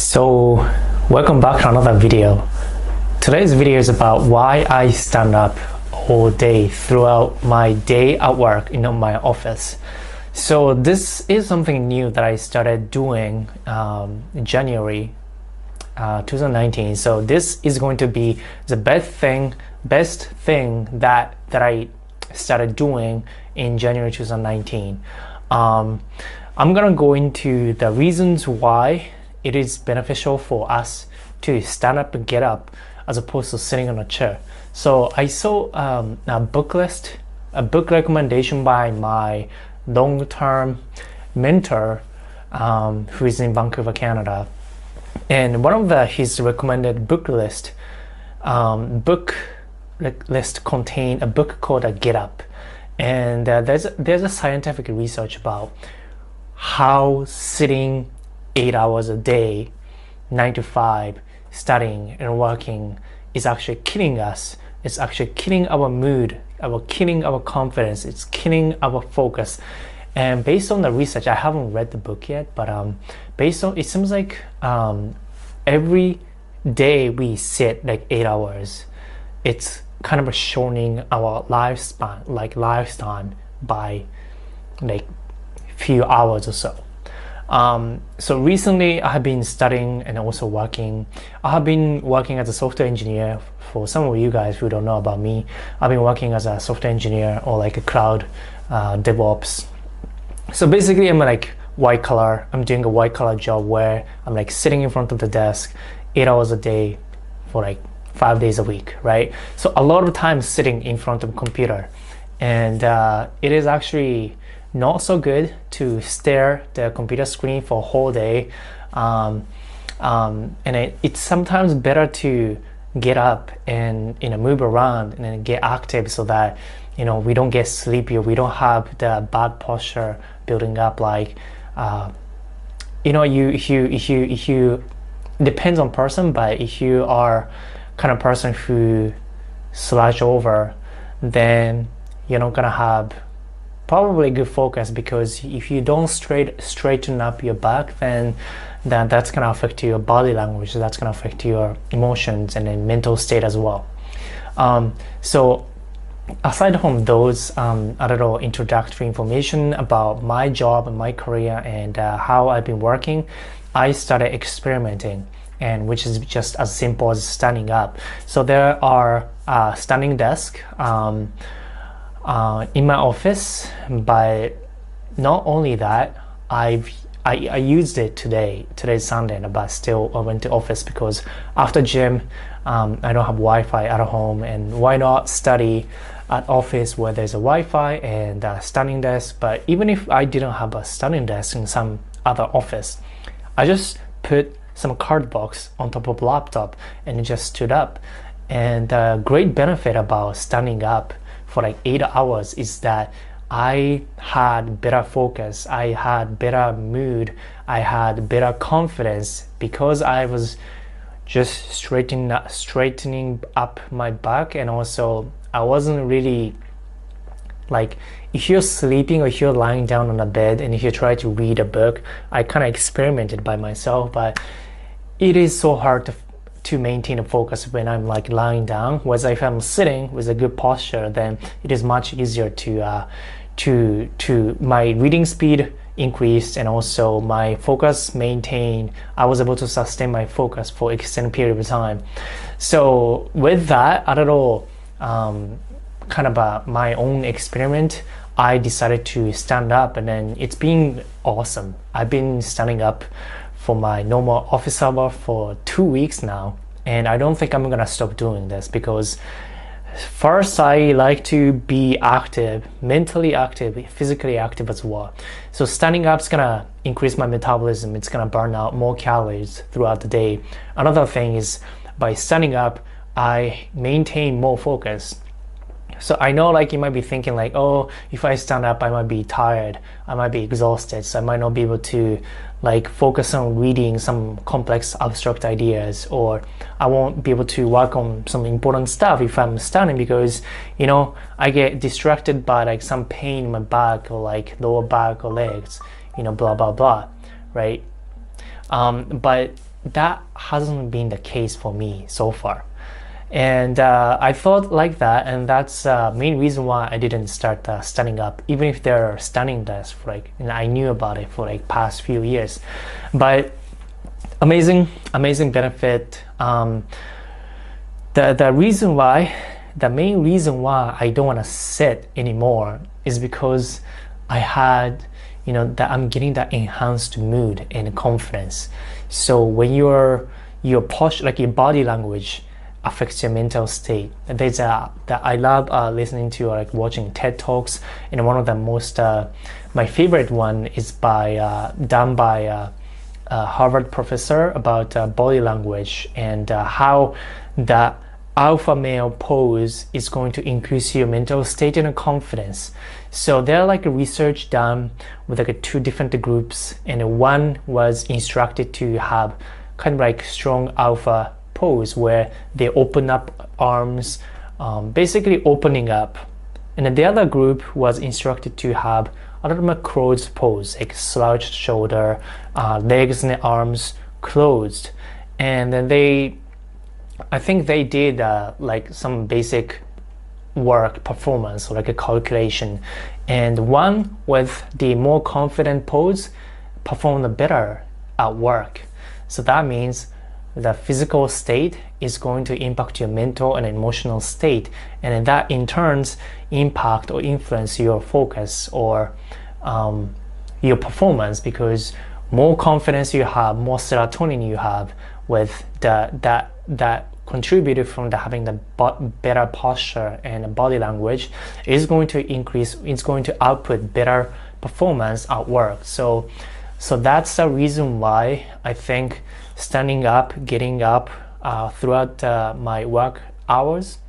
So welcome back to another video. Today's video is about why I stand up all day throughout my day at work in my office. So this is something new that I started doing in January 2019. So this is going to be the best thing that I started doing in January 2019. I'm gonna go into the reasons why it is beneficial for us to stand up and get up as opposed to sitting on a chair. So I saw a book recommendation by my long-term mentor who is in Vancouver, Canada, and one of his recommended book list contained a book called Get Up, and there's a scientific research about how sitting 8 hours a day, 9 to 5, studying and working is actually killing us. It's actually killing our mood, killing our confidence, it's killing our focus. And based on the research, I haven't read the book yet, but based on, it seems like every day we sit like 8 hours, it's kind of shortening our lifetime by like few hours or so. So recently I have been studying and also working. I have been working as a software engineer. For some of you guys who don't know about me, I've been working as a software engineer or like a cloud DevOps. So basically I'm like white collar. I'm doing a white collar job where I'm like sitting in front of the desk 8 hours a day for like 5 days a week, right? So a lot of time sitting in front of a computer, and it is actually not so good to stare at the computer screen for a whole day, and it's sometimes better to get up and move around and then get active so that we don't get sleepy, or we don't have the bad posture building up. Like if you depends on person, but if you are kind of person who slouch over, then you're not gonna have probably good focus, because if you don't straighten up your back, then that's gonna affect your body language, that's gonna affect your emotions and then mental state as well. So aside from those a little introductory information about my job and my career and how I've been working, I started experimenting, and which is just as simple as standing up. So there are standing desk in my office, but not only that, I used it today's Sunday, but still I went to office because after gym I don't have Wi-Fi at home, and why not study at office where there's a Wi-Fi and a standing desk. But even if I didn't have a standing desk in some other office, I just put some card box on top of laptop and just stood up. And the great benefit about standing up for like 8 hours is that I had better focus, I had better mood, I had better confidence, because I was just straightening up my back. And also I wasn't really like, if you're sleeping or if you're lying down on a bed and if you try to read a book, I kind of experimented by myself, but it is so hard to maintain a focus when I'm like lying down. Whereas if I'm sitting with a good posture, then it is much easier to my reading speed increased, and also my focus maintained. I was able to sustain my focus for extended period of time. So with that, a little kind of my own experiment, I decided to stand up, and then it's been awesome. I've been standing up for my normal office hour for 2 weeks now, and I don't think I'm gonna stop doing this, because first I like to be active, mentally active, physically active as well. So standing up is gonna increase my metabolism, it's gonna burn out more calories throughout the day. Another thing is, by standing up I maintain more focus. So I know, like, you might be thinking like, oh, if I stand up I might be tired, I might be exhausted, so I might not be able to like focus on reading some complex abstract ideas, or I won't be able to work on some important stuff if I'm standing, because I get distracted by like some pain in my back or like lower back or legs, blah blah blah, right? But that hasn't been the case for me so far. And I thought like that, and that's main reason why I didn't start standing up, even if there are standing desks for like, and I knew about it for like past few years. But amazing benefit. The reason why, the main reason why I don't want to sit anymore is because I had, you know, that I'm getting that enhanced mood and confidence. So when your posture, like your body language, affects your mental state. There's that I love listening to, like watching TED Talks, and one of the most my favorite one is done by a Harvard professor about body language and how the alpha male pose is going to increase your mental state and confidence. So there are like a research done with like two different groups, and one was instructed to have kind of like strong alpha pose where they open up arms, basically opening up, and then the other group was instructed to have a little more closed pose, like slouched shoulder, legs and arms closed. And then I think they did like some basic work performance, or like a calculation, and one with the more confident pose performed better at work. So that means the physical state is going to impact your mental and emotional state, and that in turns impact or influence your focus or your performance, because more confidence you have, more serotonin you have, with that contributed from having the better posture and body language is going to increase, it's going to output better performance at work. So that's the reason why I think standing up, getting up throughout my work hours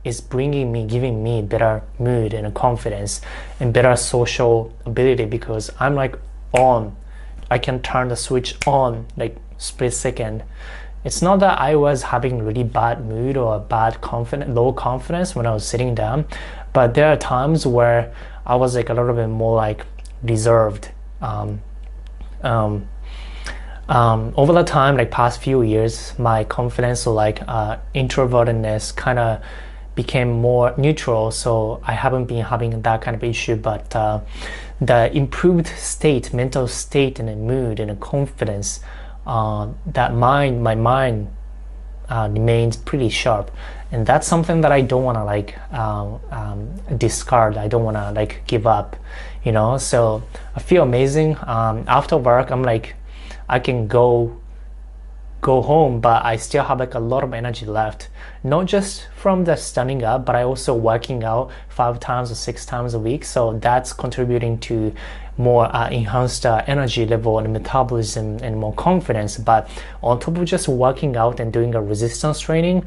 is giving me better mood and confidence and better social ability, because I'm like on, I can turn the switch on like split second. It's not that I was having really bad mood or low confidence when I was sitting down, but there are times where I was like a little bit more like reserved. Over the time, like past few years, my confidence or like introvertedness kind of became more neutral, so I haven't been having that kind of issue. But the improved state, mental state, and the mood and the confidence, that my mind remains pretty sharp, and that's something that I don't want to like discard. I don't want to like give up, you know. So I feel amazing. After work, I'm like, I can go home, but I still have like a lot of energy left, not just from the standing up, but I also working out 5 times or 6 times a week. So that's contributing to more enhanced energy level and metabolism and more confidence. But on top of just working out and doing a resistance training,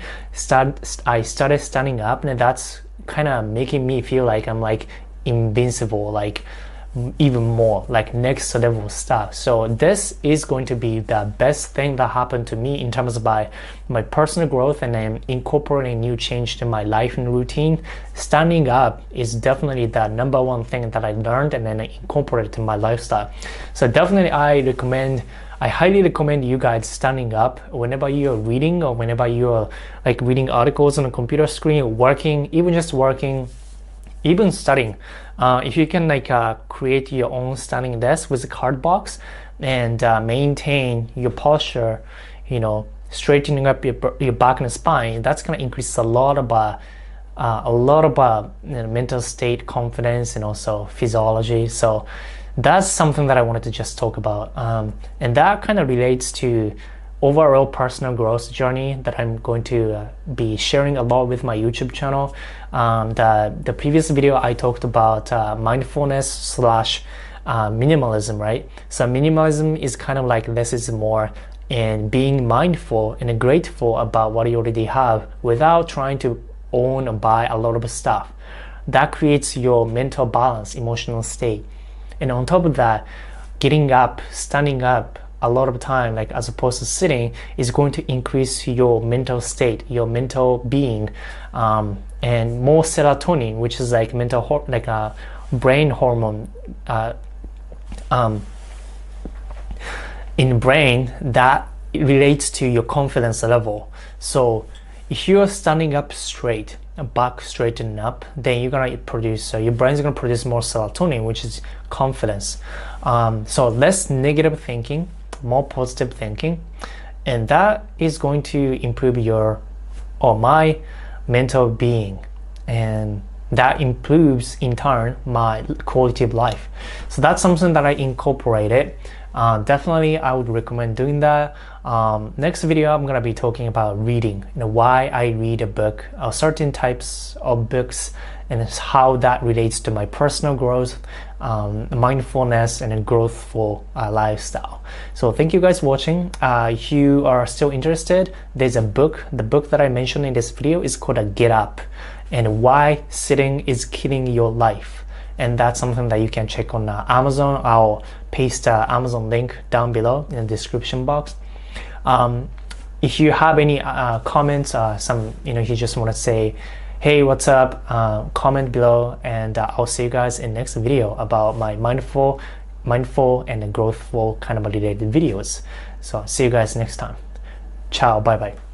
I started standing up, and that's kind of making me feel like I'm like invincible, like even more like next level stuff. So this is going to be the best thing that happened to me in terms of my personal growth, and then incorporating new change to my life and routine. Standing up is definitely the number one thing that I learned and then I incorporated to my lifestyle. So definitely I highly recommend you guys standing up whenever you're reading, or whenever you're like reading articles on a computer screen, working, even just working, even studying. If you can like create your own standing desk with a card box and maintain your posture, you know, straightening up your back and spine, that's gonna increase a lot of you know, mental state, confidence, and also physiology. So that's something that I wanted to just talk about, and that kind of relates to overall personal growth journey that I'm going to be sharing a lot with my YouTube channel. The previous video I talked about mindfulness / minimalism, right? So minimalism is kind of like, this is more in being mindful and grateful about what you already have without trying to own or buy a lot of stuff. That creates your mental balance, emotional state. And on top of that, getting up, standing up a lot of time, like as opposed to sitting, is going to increase your mental state, your mental being, and more serotonin, which is like like a brain hormone. In brain, that it relates to your confidence level. So if you're standing up straight, back straightened up, then you're gonna produce, your brain's gonna produce more serotonin, which is confidence. So less negative thinking, more positive thinking, and that is going to improve your or my mental being, and that improves in turn my quality of life. So that's something that I incorporated. Definitely I would recommend doing that. Next video I'm gonna be talking about reading, why I read a book, certain types of books, and how that relates to my personal growth, mindfulness, and a growthful lifestyle. So thank you guys for watching. If you are still interested, there's a book. The book that I mentioned in this video is called Get Up, and Why Sitting is Killing Your Life. And that's something that you can check on Amazon. I'll paste the Amazon link down below in the description box. If you have any comments, you just want to say, hey, what's up, comment below, and I'll see you guys in next video about my mindful and growthful kind of related videos. So see you guys next time. Ciao, bye bye.